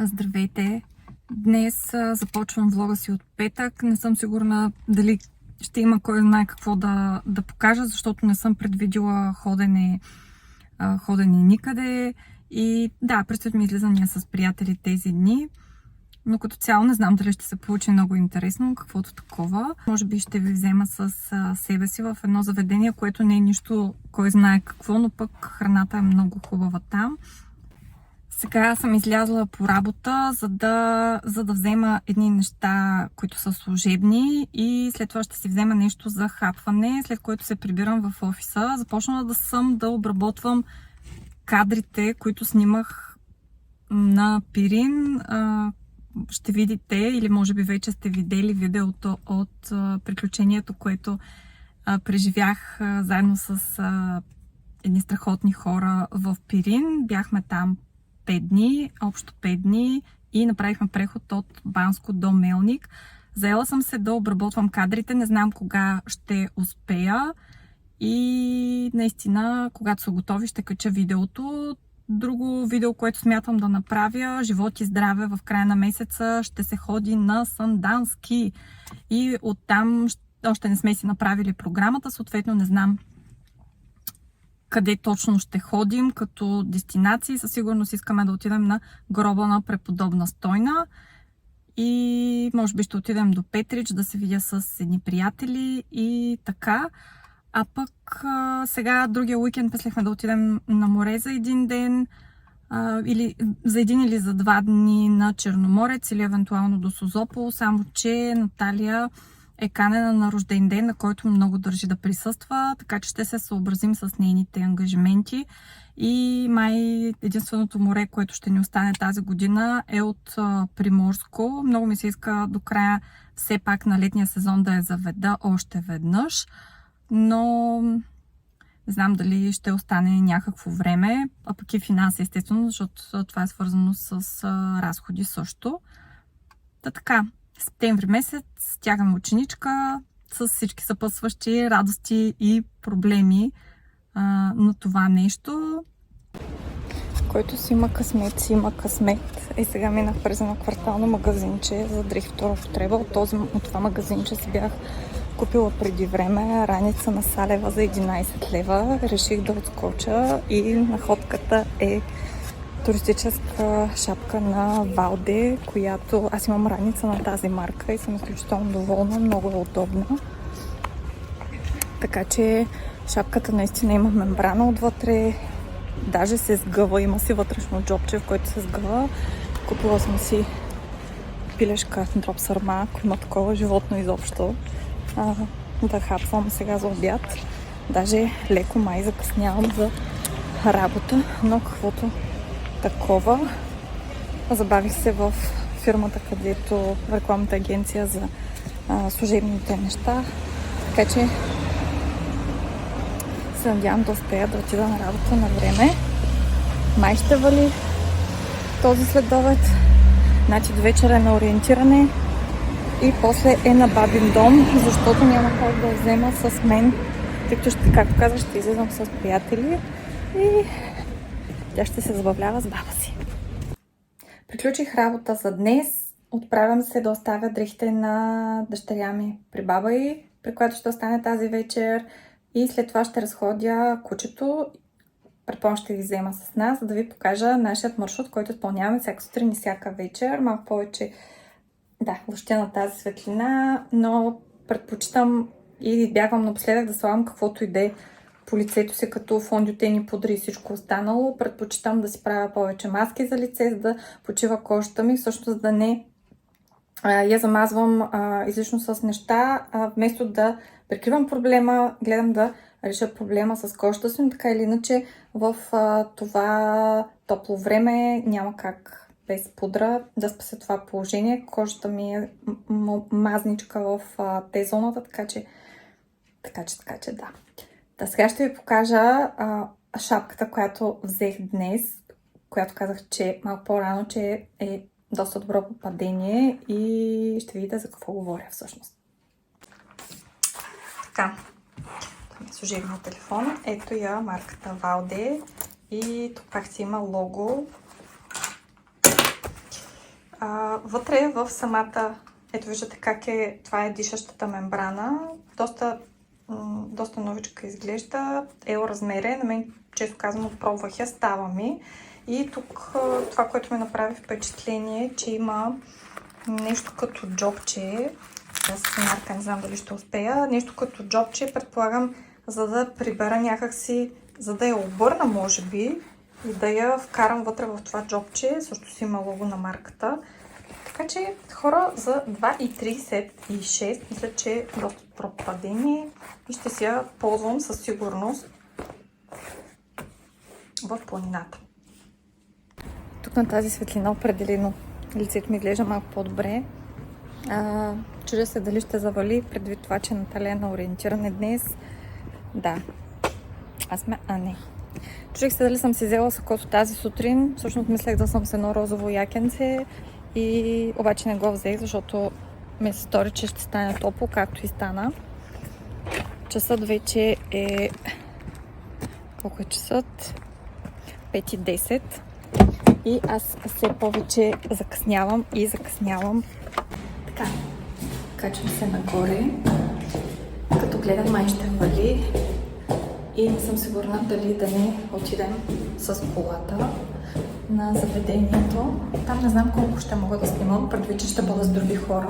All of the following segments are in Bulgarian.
Здравейте! Днес започвам влога си от петък. Не съм сигурна дали ще има кой знае какво да покажа, защото не съм предвидила ходене никъде. И да, предстоят ми излизания с приятели тези дни. Но като цяло не знам дали ще се получи много интересно, каквото такова. Може би ще ви взема с себе си в едно заведение, което не е нищо кой знае какво, но пък храната е много хубава там. Сега съм излязла по работа, за да взема едни неща, които са служебни, и след това ще си взема нещо за хапване, след което се прибирам в офиса. Започнала да обработвам кадрите, които снимах на Пирин. Ще видите, или може би вече сте видели видеото от приключението, което преживях заедно с едни страхотни хора в Пирин. Бяхме там 5 дни, общо 5 дни, и направихме преход от Банско до Мелник. Заела съм се да обработвам кадрите, не знам кога ще успея, и наистина, когато са готови, ще кача видеото. Друго видео, което смятам да направя, живот и здраве, в края на месеца ще се ходи на Сандански, и оттам още не сме си направили програмата, съответно не знам къде точно ще ходим като дестинации. Със сигурност искаме да отидем на гроба на преподобна Стойна, и може би ще отидем до Петрич да се видя с едни приятели и така. А пък сега другия уикенд мислехме да отидем на море за един ден, или за един или за 2 дни на Черноморец, или евентуално до Созопол, само че Наталия е канена на рожден ден, на който много държи да присъства, така че ще се съобразим с нейните ангажименти. И май единственото море, което ще ни остане тази година, е от Приморско. Много ми се иска до края все пак на летния сезон да я заведа още веднъж, но не знам дали ще остане някакво време, а пък и финанси, естествено, защото това е свързано с разходи също. Така, септември месец стягам ученичка с всички съпътстващи радости и проблеми на това нещо. Който си има късмет, си има късмет. И сега минах през едно квартално магазинче за дрехи втора употреба. От това магазинче си бях купила преди време раница на Салева за 11 лева. Реших да отскоча, и находката е туристическа шапка на Валде, която аз имам раница на тази марка и съм изключително доволна, много е удобна. Така че шапката наистина има мембрана отвътре, даже се сгъва, има си вътрешно джобче, в което се сгъва. Купила съм си пилешка дроп сърма, ако има такова животно изобщо, да хапвам сега за обяд. Даже леко май закъснявам за работа, но каквото такова. Забавих се в фирмата, където рекламната агенция за служебните неща, така че се надявам да успея да отида на работа на време. Май ще вали този следобед, значи до вечера е на ориентиране и после е на бабин дом, защото няма как да я взема с мен, тъй като, както казах, ще излизам с приятели и тя ще се забавлява с баба си. Приключих работа за днес. Отправям се да оставя дрехите на дъщеря ми при баба ѝ, при която ще остане тази вечер, и след това ще разходя кучето. Предполагам, ще ви взема с нас, за да ви покажа нашият маршрут, който изпълняваме всяка сутрин и всяка вечер. Малко повече, въобще на тази светлина, но предпочитам и избягвам напоследък да слагам каквото и да е по лицето си, като фондютени, пудри и всичко останало. Предпочитам да си правя повече маски за лице, за да почива кожата ми, също за да не я замазвам излишно с неща. Вместо да прикривам проблема, гледам да реша проблема с кожата си, но така или иначе в това топло време няма как без пудра да спася това положение. Кожата ми е мазничка в Т-зоната, така че да. Сега ще ви покажа шапката, която взех днес, която казах, че малко по-рано, че е доста добро попадение, и ще видите за какво говоря всъщност. Така, това е служебният телефон. Ето я марката Валде, и тук пак си има лого Вътре в самата, ето виждате как е, това е дишащата мембрана. Доста новичка изглежда, размерен. На мен, често казано, пробвах я, става ми. И тук това, което ми направи впечатление, е, че има нещо като джобче. С марка, не знам дали ще успея. Нещо като джобче, предполагам, за да прибера някакси, за да я обърна, може би, и да я вкарам вътре в това джобче. Също си има лого на марката. Така че, хора, за 2,36 мисля, че е доста добро падение и ще си я ползвам със сигурност в планината. Тук на тази светлина определено лицето ми изглежда малко по-добре. Чудя се дали ще завали, предвид това, че Наталия е на ориентиране днес. Да. Не. Чудих се дали съм си взела сакото тази сутрин. Всъщност мислех да съм с едно розово якенце. И обаче не го взех, защото ми се стори, че ще стане топло, както и стана. Часът вече е... Колко е часът? 5:10. И аз все повече закъснявам. Така, качвам се нагоре. Като гледам, май ще вали. И не съм сигурна дали да не отидем с колата на заведението. Там не знам колко ще мога да снимам, предвид, че ще бъда с други хора.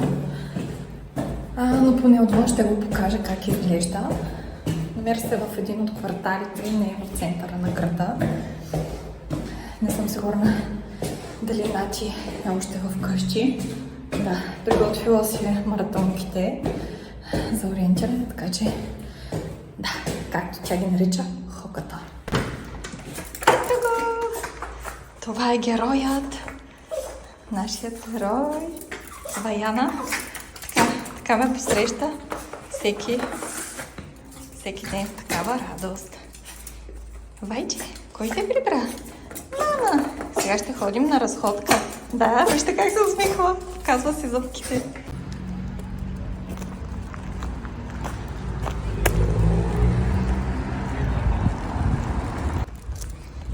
Но поне отвън ще го покажа как изглежда. Намира се в един от кварталите, не в центъра на града. Не съм сигурна дали Начи е още вкъщи. Да, приготвила си маратонките за ориентиране, така че да, както тя ги нарича, хоката. Това е героят, нашият герой, Ваяна. Така ме посреща всеки ден с такава радост. Вайче, кой те прибра? Мама! Сега ще ходим на разходка. Да, вижте как се усмихва. Казва си зъбките.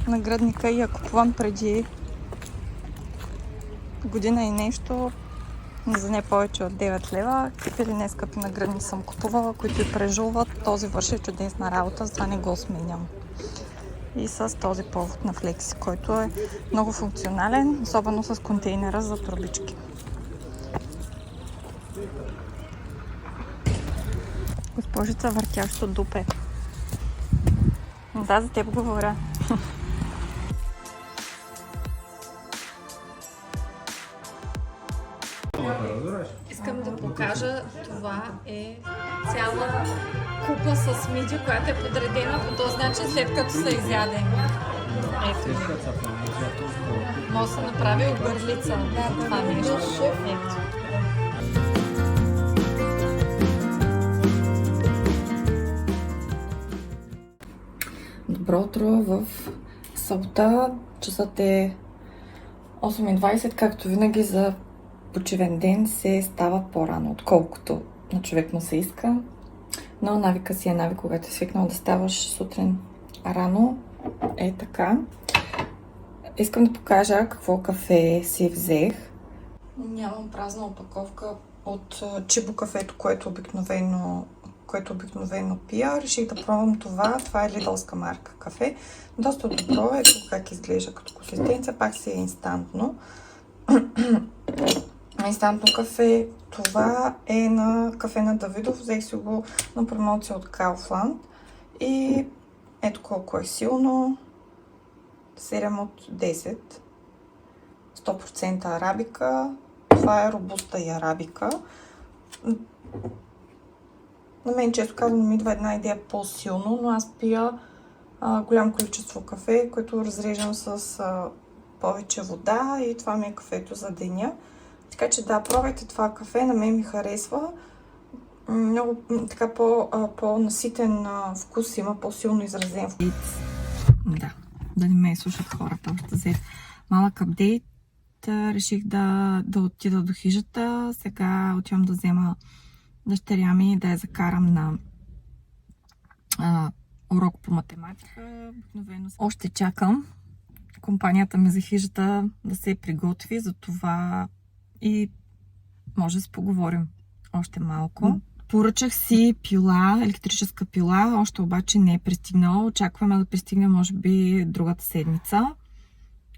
На градника я купувам преди година и нещо, за не повече от 9 лева. Какви ли не скъпи наградни съм купувала, които и прежуват. Този върши чудесна работа, затова не го сменям. И с този повод на Флекси, който е много функционален, особено с контейнера за турбички. Госпожица въртящо дупе. Да, за теб говоря. Искам да покажа, това е цяла купа с миди, която е подредена по този начин, след като са изядени. Ето. Може да се направи обърлица. Това нещо. Ето. Добро утро в събота. Часът е 8:20, както винаги за почивен ден се става по-рано, отколкото на човек му се иска. Но навика си е навик, когато е свикнал да ставаш сутрин рано. Е така. Искам да покажа какво кафе си взех. Нямам празна опаковка от Чибо кафето, което обикновено пия. Реших да пробвам това. Това е лидълска марка кафе. Доста добро е. Ето как изглежда като консистенция. Пак си е инстантно. Инстантно кафе. Това е на кафе на Давидов. Взех си го на промоция от Kaufland. И ето колко е силно. 7 от 10. 100% арабика. Това е робуста и арабика. На мен, често казвам, ми идва една идея по-силно, но аз пия голямо количество кафе, което разреждам с повече вода и това ми е кафето за деня. Така че да, пробвайте това кафе, на мен ми харесва. Много така по-наситен вкус има, по-силно изразен вкус. Да не ме слушат хората. Още взех малък апдейт. Реших да отида до хижата. Сега отивам да взема дъщеря ми, да я закарам на урок по математика. Още чакам компанията ми за хижата да се приготви, затова и може да си поговорим още малко. Поръчах си пила, електрическа пила, още обаче не е пристигнала. Очакваме да пристигне може би другата седмица,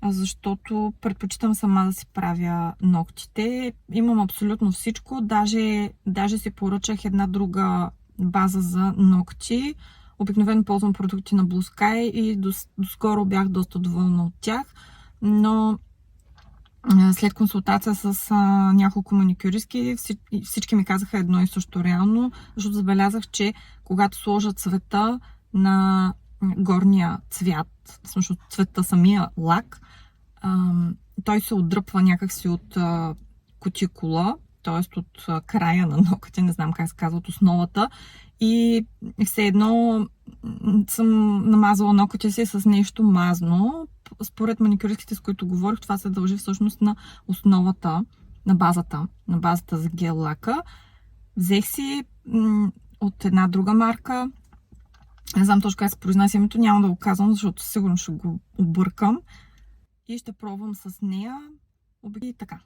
защото предпочитам сама да си правя ногтите. Имам абсолютно всичко, даже си поръчах една друга база за ногти. Обикновено ползвам продукти на Blue Sky и доскоро бях доста доволна от тях, но след консултация с няколко маникюристки, всички ми казаха едно и също реално, защото забелязах, че когато сложа цвета на горния цвят, всъщност цвета самия лак, той се отдръпва някакси от кутикула, т.е. от края на ногтя, не знам как се казва, от основата, и все едно съм намазала ногтя си с нещо мазно. Според маникюристите, с които говорих, това се дължи всъщност на основата, на базата за гел лака. Взех си от една друга марка. Не знам точно как се произнася името, няма да го казвам, защото сигурно ще го объркам. И ще пробвам с нея. И така.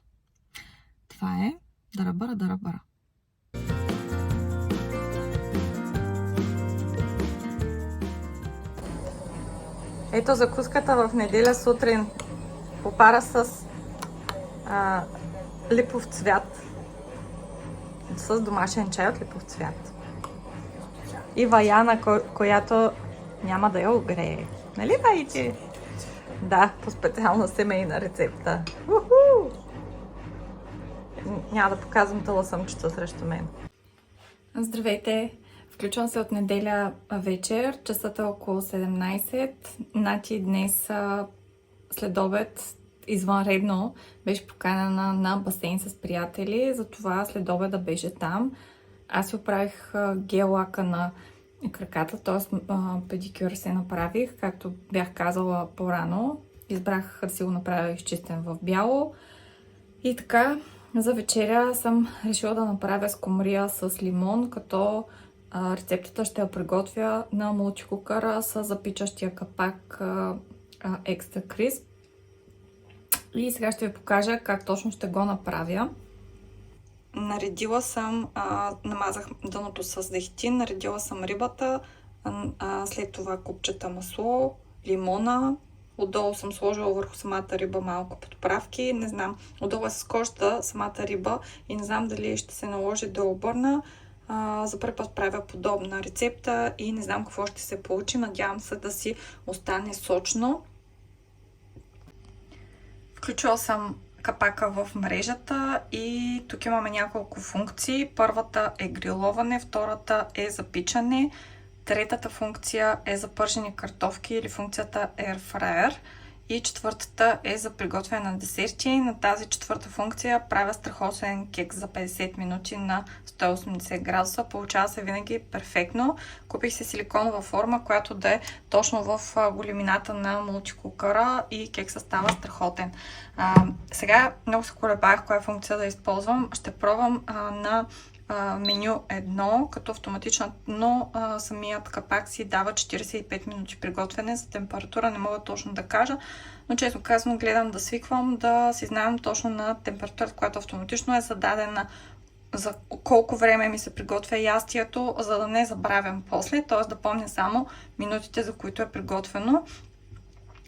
Това е дарабара. Ето закуската в неделя сутрин. Попара с липов цвят. С домашен чай от липов цвят. И ваяна, която няма да я огрее. Нали, Вайче? Да, по специална семейна рецепта. Уху! Няма да показвам таласъмчета срещу мен. Здравейте! Включвам се от неделя вечер. Часът е около 17. Нати днес след обед извънредно беше поканена на басейн с приятели. Затова след обеда беше там. Аз си оправих гел лака на краката, т.е. педикюр се направих, както бях казала по-рано. Избрах да си го направя изчистен в бяло. И така, за вечеря съм решила да направя скумрия с лимон, като рецептата ще я приготвя на мултикукъра с запичащия капак Extra Crisp. И сега ще ви покажа как точно ще го направя. Наредила съм, намазах дъното с дехтин, наредила съм рибата, след това купчета масло, лимона. Отдолу съм сложила върху самата риба малко подправки. Не знам, отдолу е с кожата самата риба и не знам дали ще се наложи да обърна. За първи път правя подобна рецепта и не знам какво ще се получи. Надявам се да си остане сочно. Включила съм капака в мрежата и тук имаме няколко функции. Първата е гриловане, втората е запичане, третата функция е за пържени картофки или функцията Air Fryer и четвъртата е за приготвяне на десерти. На тази четвърта функция правя страхотен кекс за 50 минути на 180 градуса. Получава се винаги перфектно. Купих се силиконова форма, която да е точно в големината на мултикукъра и кексът става страхотен. Сега много се колебаях коя функция да използвам. Ще пробвам на меню 1, като автоматично, но самият капак си дава 45 минути приготвяне. За температура не мога точно да кажа, но честно казано гледам да свиквам, да си знам точно на температурата, която автоматично е зададена за колко време ми се приготвя ястието, за да не забравям после, т.е. да помня само минутите, за които е приготвено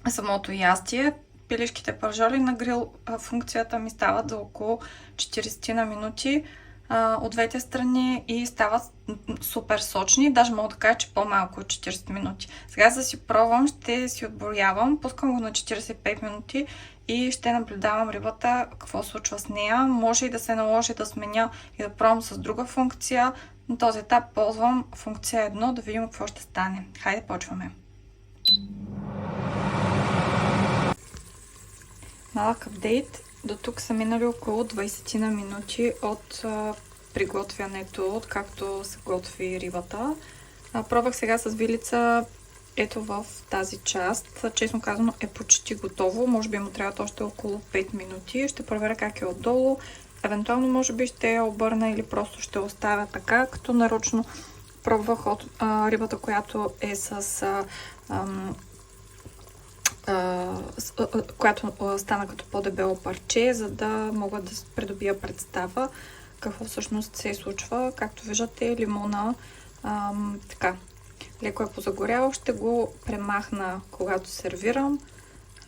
самото ястие. Пилешките пържоли на грил функцията ми стават за около 40 на минути от двете страни и стават супер сочни. Даже мога да кажа, че по-малко от 40 минути. Сега за да си пробвам, ще си отброявам. Пускам го на 45 минути и ще наблюдавам рибата, какво случва с нея. Може и да се наложи да сменя и да пробвам с друга функция. На този етап ползвам функция 1, да видим какво ще стане. Хайде, почваме. Малък апдейт. До тук са минали около 20 на минути от приготвянето, откакто се готви рибата. Пробвах сега с вилица ето в тази част. Честно казано е почти готово. Може би му трябват още около 5 минути. Ще проверя как е отдолу. Евентуално може би ще я обърна или просто ще оставя така, като нарочно пробвах от рибата, която е с която стана като по-дебело парче, за да мога да придобия представа какво всъщност се случва. Както виждате, лимона така леко е позагорял. Ще го премахна, когато сервирам,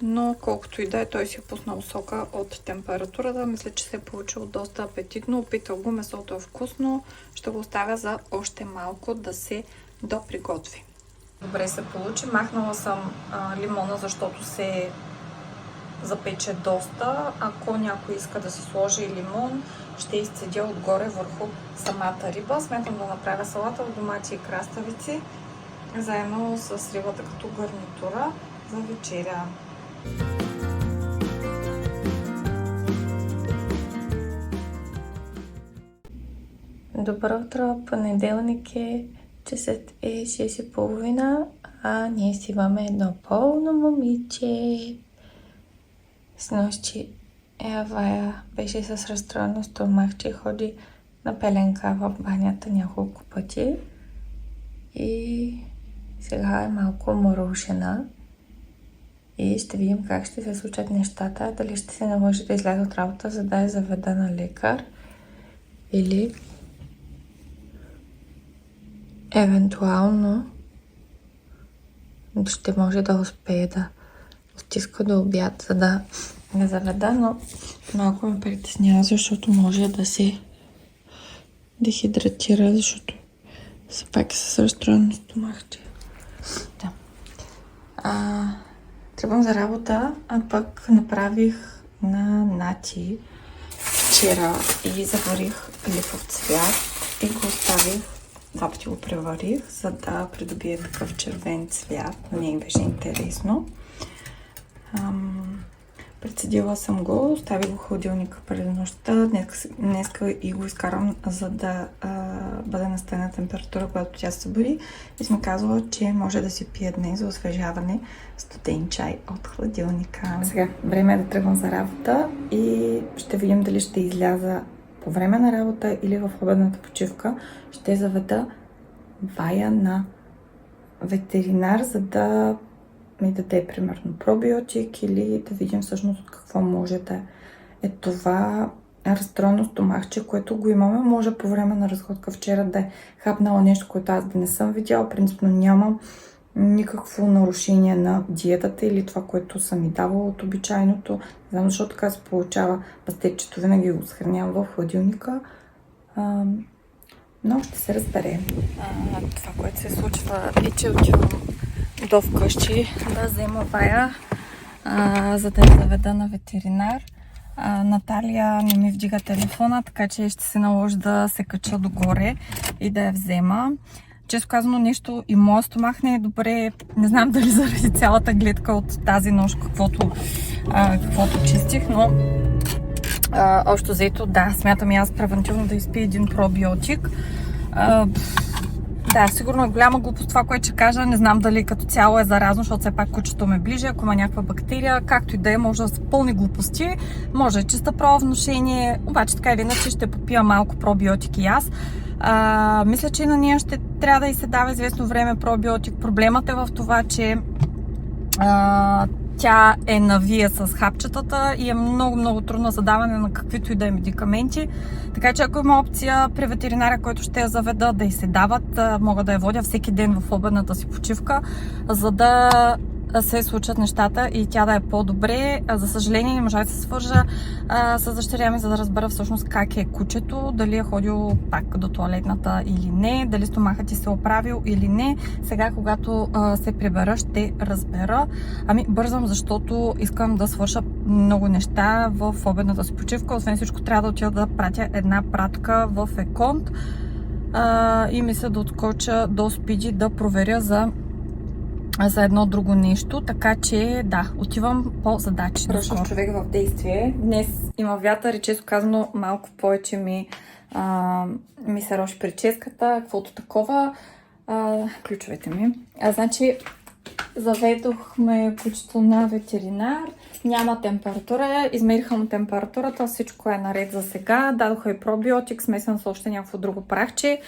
но колкото и да е, той си е пуснал сока от температурата. Мисля, че се е получило доста апетитно. Опитал го, месото е вкусно. Ще го оставя за още малко да се доприготви. Добре се получи. Махнала съм лимона, защото се запече доста. Ако някой иска да си сложи лимон, ще изцедя отгоре върху самата риба. Смятам да направя салата от домати и краставици, заедно с рибата като гарнитура за вечеря. Добро утро, понеделник е, часът е 6:30, а ние си имаме едно пълно момиче. Снощи Вая беше с разстроено стомах, че ходи на пеленка в банята няколко пъти и сега е малко морушена и ще видим как ще се случат нещата, дали ще се наложи да излезе от работа, за да я заведа на лекар или евентуално ще може да успее да стиска до обяд, за да не заведа, но малко ме притеснява, защото може да се дехидратира, защото все пак е с разстроено стомахче. Да. Тръгвам за работа, а пък направих на нати вчера и заварих липов цвят и го оставих. 2 пъти го преварих, за да придобие такъв червен цвят. Мне им беше интересно. Прецедила съм го, оставих го в хладилника през нощта. Днеска и го изкарам, за да бъде на стена температура, когато тя се събуди. И сме казала, че може да си пие днес за освежаване студен чай от хладилника. Сега време е да тръгвам за работа и ще видим дали ще изляза по време на работа или в обедната почивка. Ще заведа Вая на ветеринар, за да ми даде примерно пробиотик или да видим всъщност от какво може да е това разстроено стомахче, което го имаме. Може по време на разходка вчера да е хапнала нещо, което аз да не съм видяла. Принципно нямам никакво нарушение на диетата или това, което съм ми давала от обичайното. Не знам защо така се получава. Пастетчето винаги го съхранявам в хладилника. Но ще се разбере. Това, което се случва е, че отивам до вкъщи да взема Вая, за да я заведа на ветеринар. Наталия не ми вдига телефона, така че ще се наложи да се кача догоре и да я взема. Често казано, нещо и моят стомах не е добре. Не знам дали заради цялата гледка от тази нощ, каквото чистих, но общо взето, да, смятам и аз превентивно да изпия един пробиотик. Да, сигурно е голяма глупост това, което ще кажа. Не знам дали като цяло е заразно, защото все пак кучето ме ближи. Ако има някаква бактерия, както и да е, може да са пълни глупости. Може е чиста правовношение, обаче така или иначе ще попия малко пробиотик и аз. Мисля, че на нея ще трябва да й се дава известно време пробиотик. Проблемът е в това, че тя е навия с хапчетата и е много трудно за даване на каквито и да е медикаменти. Така че ако има опция при ветеринаря, който ще я заведа, да й се дават, мога да я водя всеки ден в обедната си почивка, за да се случат нещата и тя да е по-добре. За съжаление не можа да се свържа с дъщеря ми, за да разбера всъщност как е кучето, дали е ходил пак до тоалетната или не, дали стомахът ти се е оправил или не. Сега, когато се прибера, ще разбера. Бързам, защото искам да свърша много неща в обедната си почивка. Освен всичко, трябва да отида да пратя една пратка в Еконт и мисля да отскоча до Спиди да проверя за едно друго нещо, така че да, отивам по задачи. Ръчно човек в действие. Днес има вятър и често казано малко повече ми се роши прическата, каквото такова. Ключовете ми. Значи, заведохме кучето на ветеринар, няма температура, измериха му температурата, всичко е наред за сега. Дадоха и пробиотик, смесен с още някакво друго прахче.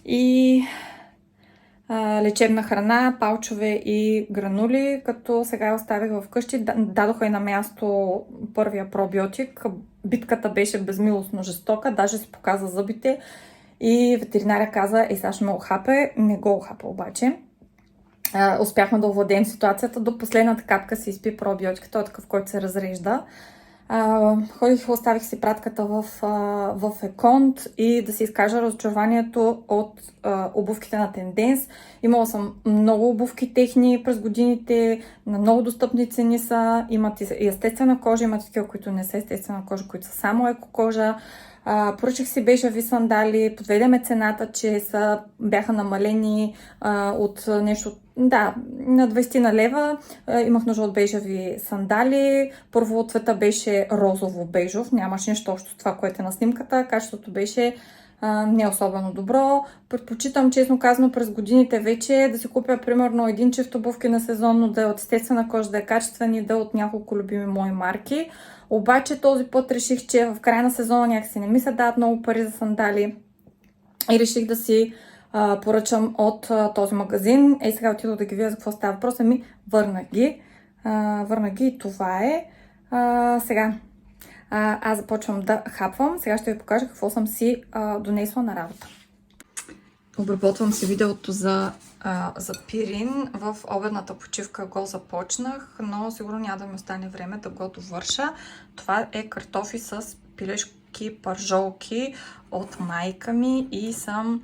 И лечебна храна, палчове и гранули, като сега я оставих вкъщи. Дадоха и на място първия пробиотик. Битката беше безмилостно жестока, даже се показа зъбите и ветеринаря каза, сега ще ме охапе. Не го охапа обаче. Успяхме да овладеем ситуацията. До последната капка се изпи пробиотика. Той е такъв, който се разрежда. Ходих, оставих си пратката в Еконт и да си изкажа разочарованието от обувките на Тенденс. Имала съм много обувки техни през годините, на много достъпни цени са. Имат и естествена кожа, имат такива, които не са естествена кожа, които са само екокожа. Поръчах си бежави сандали, подведеме цената, че бяха намалени от нещо, на 20 на лева. Имах нужда от бежави сандали. Първо цвета беше розово-бежов, нямаше нищо общо с това, което е на снимката. Качеството беше не особено добро. Предпочитам, честно казано, през годините вече да си купя примерно един чифт обувки на сезонно, да е от естествена кожа, да е качествен и да е от няколко любими мои марки. Обаче този път реших, че в края на сезона някакси не ми се дават много пари за сандали и реших да си поръчам от този магазин. Сега отидох да ги видя за какво става въпрос. Върнах ги и това е. Сега аз започвам да хапвам. Сега ще ви покажа какво съм си донесла на работа. Обработвам си видеото за Пирин. В обедната почивка го започнах, но сигурно няма да ми остане време да го довърша. Това е картофи с пилешки пържолки от майка ми и съм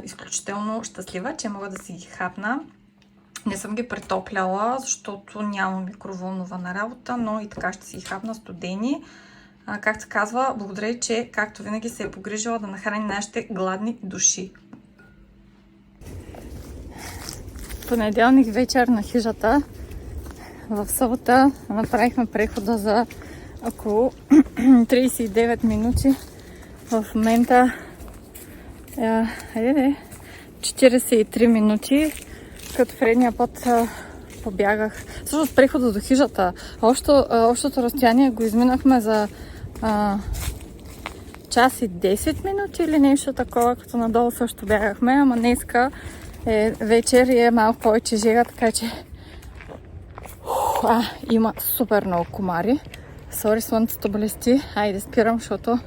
изключително щастлива, че мога да си ги хапна. Не съм ги претопляла, защото нямам микровълнова работа, но и така ще си ги хапна студени. Както се казва, благодаря, че както винаги се е погрижила да нахрани нашите гладни души. Понеделник вечер на хижата. В събота направихме прехода за около 39 минути. В момента 43 минути, като предния път побягах. Всъщност прехода до хижата. Общото разстояние го изминахме за час и 10 минути или нещо такова, като надолу също бягахме, ама днеска е вечер и е малко повече жега, така че има супер много комари. Сори, слънцето блести. Айде спирам, защото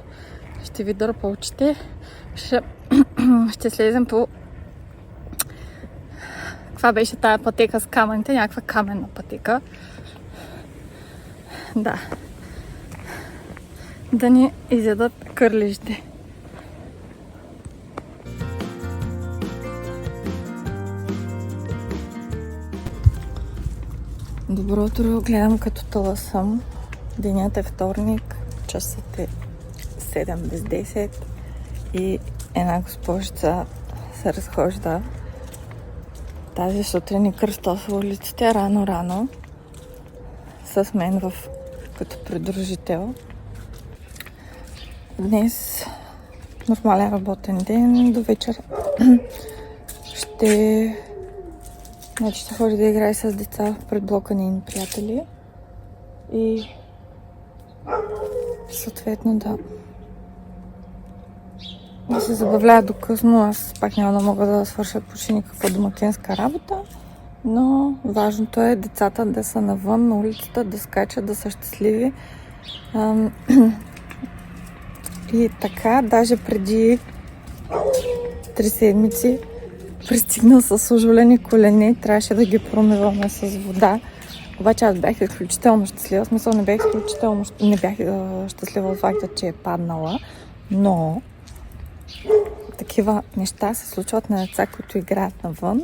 ще ви дърпа очите. Ще слезем по... Каква беше тая пътека с камъните? Някаква каменна пътека. Да ни изядат кърлежите. Добро утро, гледам като тъла съм. Денят е вторник, часът е 7 без 10 и една госпожица се разхожда тази сутрин и кръстосва улиците рано с мен като придружител. Днес нормален работен ден, до вечер ще ходи да играе с деца пред блока ни приятели и съответно да се забавлява до късно. Аз пак няма да мога да свърша почти никаква домакинска работа, но важното е децата да са навън на улицата, да скачат, да са щастливи. И така, даже преди 3 седмици пристигна с ожолени колене, трябваше да ги промиваме с вода. Обаче аз бях изключително щастлива. В смисъл не бях щастлива от факта, че е паднала, но такива неща се случват на деца, които играят навън,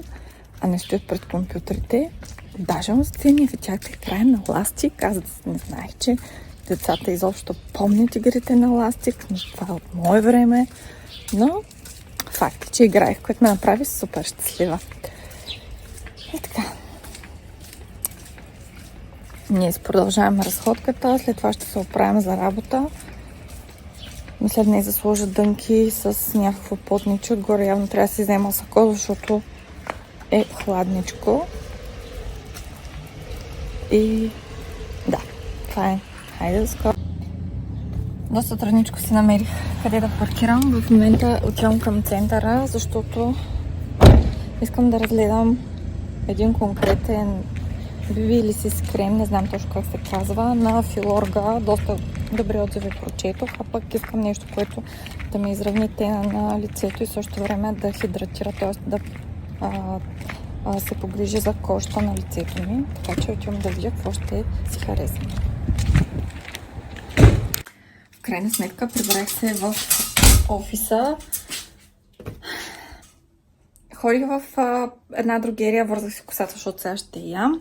а не стоят пред компютрите. Даже на сцени видях да играе на ластик. Аз не знаех, че децата изобщо помнят игрите на ластик, но това е от мое време. Но факт е, че играех, което ме направи супер щастлива. И така. Ние си продължаваме разходката, след това ще се оправим за работа. Мисля днес да сложа дънки с някакво потниче. Отгоре явно трябва да си взема сако, защото е хладничко. И да, това е. Хайде да скоро. Доста трудничко си намерих къде да паркирам. В момента отивам към центъра, защото Искам да разгледам един конкретен BB крем, не знам точно как се казва, на Филорга. Доста добри отзиви прочетох, а пък искам нещо, което да ми изравни тена на лицето и също време да хидратира, т.е. да се погрижи за кожата на лицето ми. Така че отивам да видя какво ще си харесам. В крайна сметка прибрах се в офиса. Ходих в една дрогерия, вързах си косата, защото сега ще ям.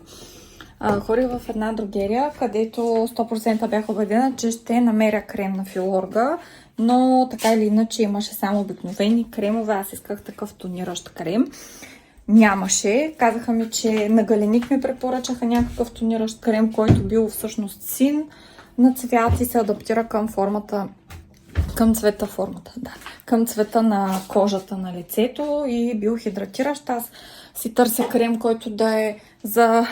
Ходих в една дрогерия, където 100% бях убедена, че ще намеря крем на Филорга, но така или иначе имаше само обикновени кремове. Аз исках такъв тониращ крем. Нямаше. Казаха ми, че на Галеник ми препоръчаха някакъв тониращ крем, който бил всъщност син на цвят и се адаптира към формата, към цвета на кожата на лицето и бил хидратиращ. Аз си търся крем, който да е за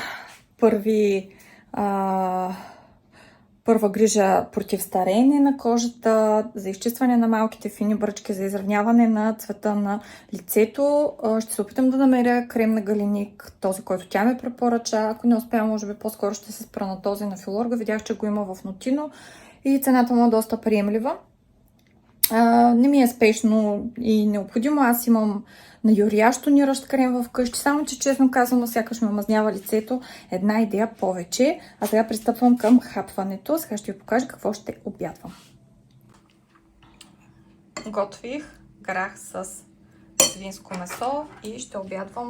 първа грижа против стареене на кожата, за изчистване на малките фини бръчки, за изравняване на цвета на лицето. Ще се опитам да намеря крем на Галеник, този, който тя ми препоръча. Ако не успея, може би по-скоро ще се спра на този на Филорга. Видях, че го има в Нотино и цената му е доста приемлива. Не ми е спешно и необходимо. Аз имам на юриящ тониращ крем вкъщи, само че честно казано сякаш ме мазнява лицето една идея повече. А сега пристъпвам към хапването. Сега ще ви покажа какво ще обядвам. Готвих грах с свинско месо и ще обядвам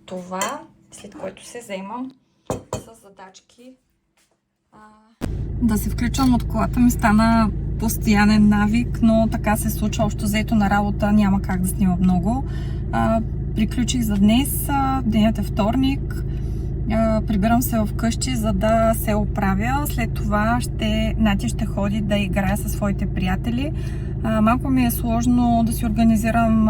това, след което се заемам с задачки. Да се включвам от колата ми стана постоянен навик, но така се случва общо взето на работа, няма как да снимам много. Приключих за днес, денят е вторник, прибирам се вкъщи, за да се оправя. След това Натя ще ходи да играе със своите приятели. Малко ми е сложно да си организирам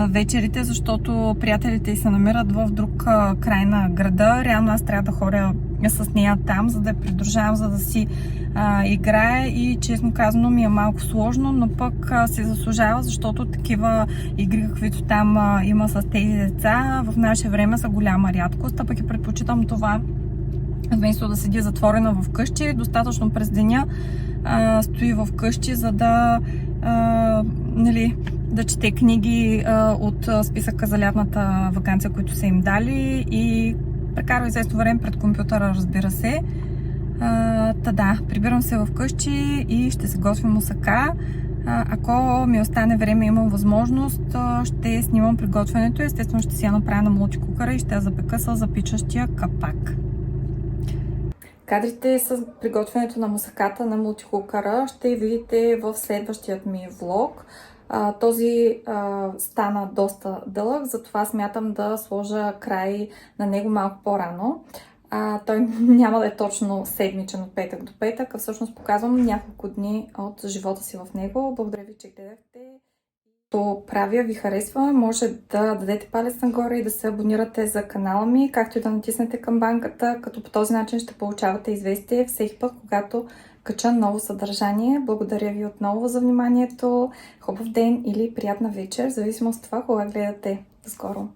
вечерите, защото приятелите й се намират в друг край на града. Реално аз трябва да ходя с нея там, за да я придружавам, за да си играе и честно казано ми е малко сложно, но пък се заслужава, защото такива игри, каквито там има с тези деца, в наше време са голяма рядкост, а пък и предпочитам това, вместо да седи затворена в къщи, достатъчно през деня стои в къщи, за да да чете книги от списъка за лятната ваканция, които са им дали и прекарва известно време пред компютъра, разбира се. Прибирам се вкъщи и ще се готвим мусака. Ако ми остане време и имам възможност, ще снимам приготвянето. Естествено ще си я направя на мултикукъра и ще я запека с запичащия капак. Кадрите с приготвянето на мусаката на мултикукъра ще видите в следващият ми влог. Този стана доста дълъг, затова смятам да сложа край на него малко по-рано. Той няма да е точно седмичен от петък до петък, а всъщност показвам няколко дни от живота си в него. Благодаря ви, че гледахте. То правя, ви харесва, може да дадете палец нагоре и да се абонирате за канала ми, както и да натиснете камбанката, като по този начин ще получавате известие всеки път, когато кача ново съдържание. Благодаря ви отново за вниманието. Хубав ден или приятна вечер, в зависимост от това, кога гледате. До скоро!